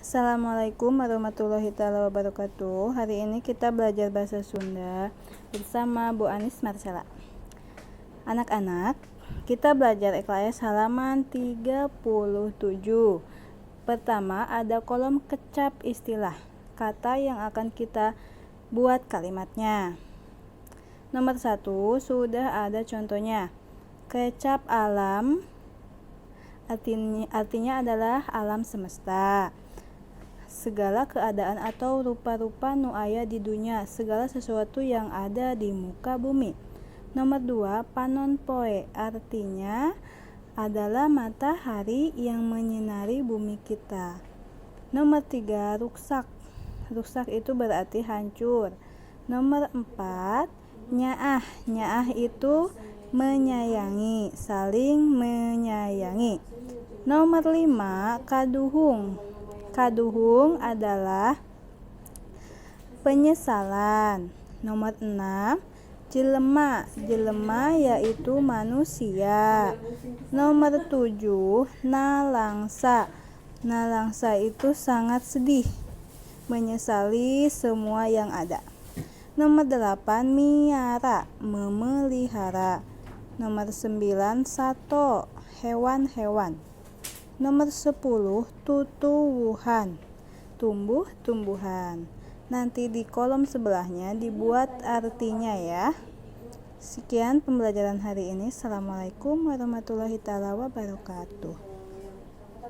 Assalamualaikum warahmatullahi wabarakatuh. Hari ini kita belajar bahasa Sunda bersama Bu Anis Marcella. Anak-anak, kita belajar IKS halaman 37. Pertama, ada kolom kecap istilah, kata yang akan kita buat kalimatnya. Nomor 1, sudah ada contohnya. Kecap alam artinya adalah alam semesta. Segala keadaan atau rupa-rupa nu aya di dunia, segala sesuatu yang ada di muka bumi. Nomor 2, panon poe artinya adalah matahari yang menyinari bumi kita. Nomor 3, ruksak. Ruksak itu berarti hancur. Nomor 4, nyaah. Nyaah itu menyayangi, saling menyayangi. Nomor 5, kaduhung. Kaduhung adalah penyesalan. Nomor 6, jelema. Jelema yaitu manusia. Nomor 7, nalangsa. Nalangsa itu sangat sedih, menyesali semua yang ada. Nomor 8, miara, memelihara. Nomor 9, sato, hewan-hewan. Nomor 10, tutuwuhan, tumbuh-tumbuhan. Nanti di kolom sebelahnya dibuat artinya ya. Sekian pembelajaran hari ini. Assalamualaikum warahmatullahi wabarakatuh.